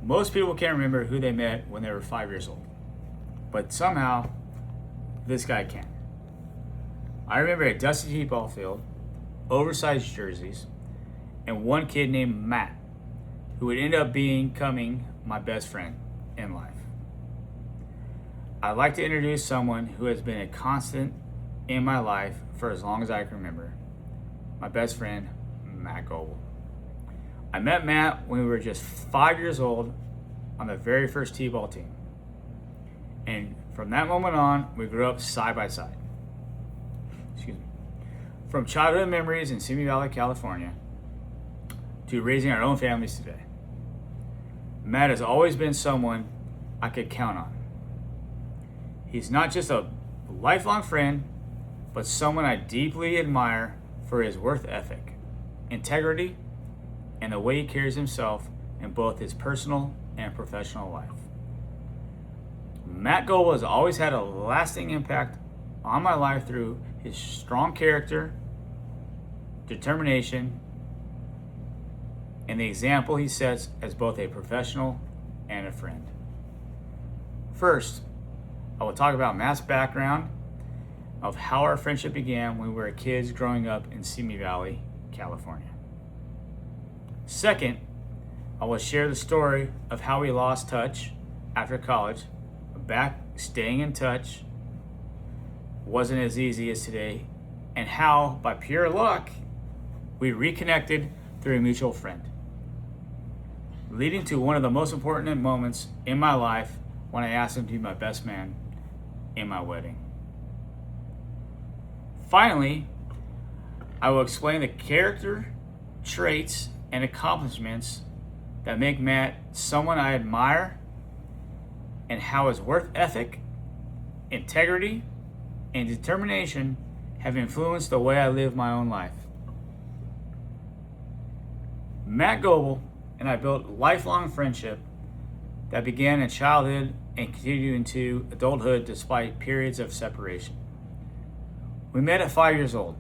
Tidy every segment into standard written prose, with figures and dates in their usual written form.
Most people can't remember who they met when they were 5 years old, but somehow this guy can. I remember a dusty t-ball field, oversized jerseys, and one kid named Matt, who would end up becoming my best friend in life. I'd like to introduce someone who has been a constant in my life for as long as I can remember. My best friend, Matt Goebel. I met Matt when we were just 5 years old on the very first t-ball team. And from that moment on, we grew up side by side. Excuse me. From childhood memories in Simi Valley, California, to raising our own families today. Matt has always been someone I could count on. He's not just a lifelong friend, but someone I deeply admire for his work ethic, integrity, and the way he carries himself in both his personal and professional life. Matt Goebel has always had a lasting impact on my life through his strong character, determination, and the example he sets as both a professional and a friend. First, I will talk about Matt's background of how our friendship began when we were kids growing up in Simi Valley, California. Second, I will share the story of how we lost touch after college. Back staying in touch wasn't as easy as today, and how, by pure luck, we reconnected through a mutual friend, leading to one of the most important moments in my life when I asked him to be my best man in my wedding. Finally, I will explain the character, traits, and accomplishments that make Matt someone I admire, and how his work ethic, integrity, and determination have influenced the way I live my own life. Matt Goebel and I built a lifelong friendship that began in childhood and continued into adulthood despite periods of separation. We met at 5 years old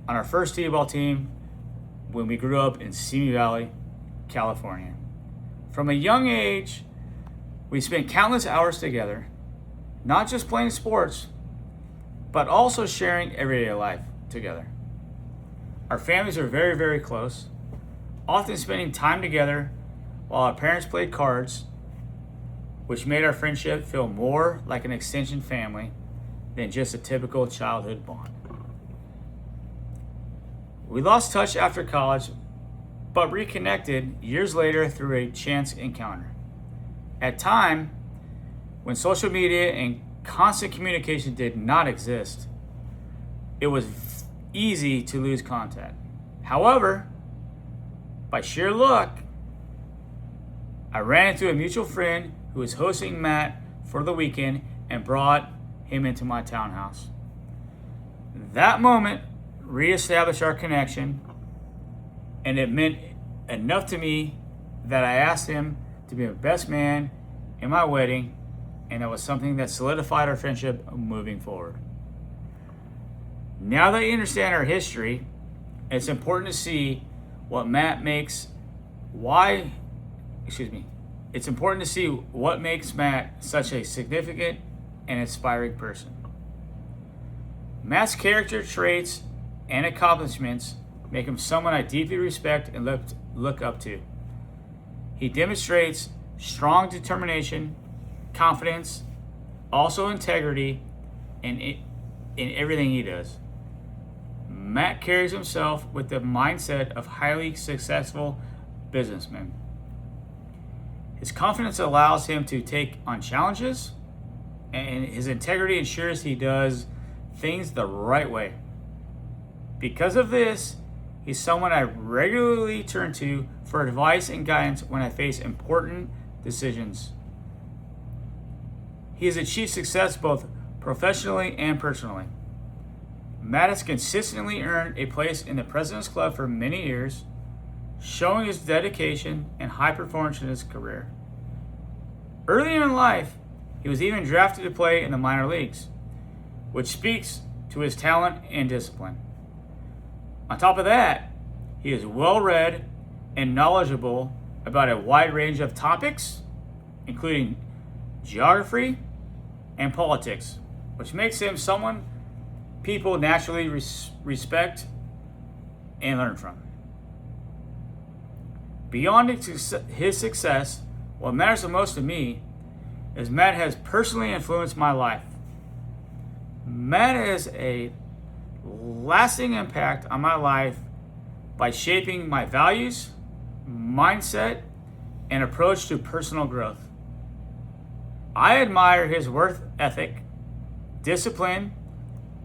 on our first t-ball team when we grew up in Simi Valley, California. From a young age, we spent countless hours together, not just playing sports, but also sharing everyday life together. Our families were very, very close, often spending time together while our parents played cards, which made our friendship feel more like an extension family than just a typical childhood bond. We lost touch after college, but reconnected years later through a chance encounter. At a time when social media and constant communication did not exist, it was easy to lose contact. However, by sheer luck, I ran into a mutual friend who was hosting Matt for the weekend and brought him into my townhouse. That moment reestablished our connection, and it meant enough to me that I asked him to be my best man in my wedding, and that was something that solidified our friendship moving forward. Now that you understand our history, it's important to see what makes Matt such a significant and inspiring person. Matt's character traits and accomplishments make him someone I deeply respect and look up to. He demonstrates strong determination, confidence, also integrity in everything he does. Matt carries himself with the mindset of highly successful businessman. His confidence allows him to take on challenges, and his integrity ensures he does things the right way. Because of this, he's someone I regularly turn to for advice and guidance when I face important decisions. He has achieved success both professionally and personally. Matt has consistently earned a place in the President's Club for many years, showing his dedication and high performance in his career. Early in life, he was even drafted to play in the minor leagues, which speaks to his talent and discipline. On top of that, he is well-read and knowledgeable about a wide range of topics, including geography and politics, which makes him someone people naturally respect and learn from. Beyond his success, what matters the most to me is Matt has personally influenced my life. Matt has a lasting impact on my life by shaping my values, mindset, and approach to personal growth. I admire his work ethic, discipline,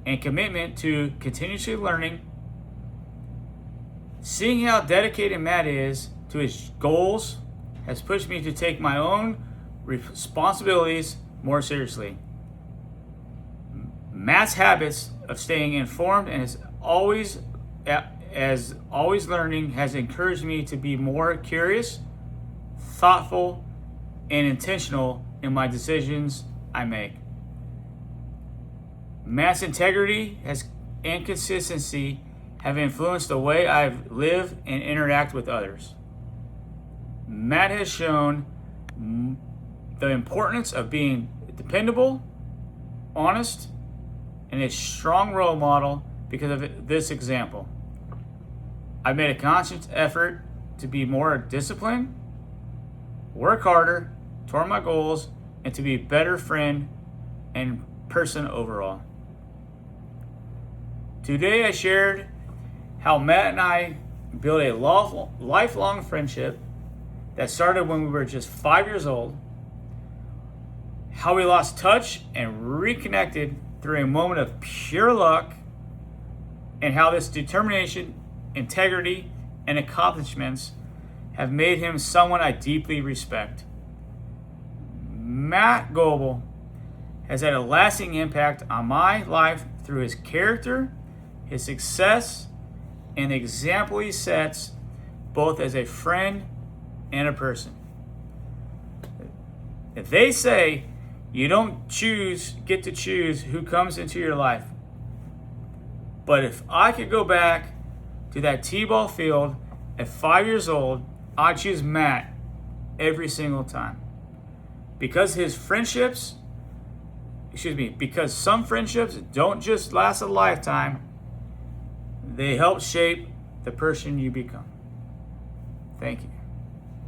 and commitment to continuously learning. Seeing how dedicated Matt is to his goals has pushed me to take my own responsibilities more seriously. Matt's habits of staying informed and always learning has encouraged me to be more curious, thoughtful, and intentional in my decisions I make. Matt's integrity and consistency have influenced the way I live and interact with others. Matt has shown the importance of being dependable, honest, and a strong role model because of this example. I've made a conscious effort to be more disciplined, work harder toward my goals, and to be a better friend and person overall. Today I shared how Matt and I built a lifelong friendship that started when we were just 5 years old, how we lost touch and reconnected through a moment of pure luck, and how this determination, integrity, and accomplishments have made him someone I deeply respect. Matt Goebel has had a lasting impact on my life through his character, his success, and the example he sets both as a friend and a person. If they say you don't get to choose who comes into your life, but if I could go back to that T-ball field at 5 years old, I'd choose Matt every single time. Because because some friendships don't just last a lifetime, they help shape the person you become. Thank you.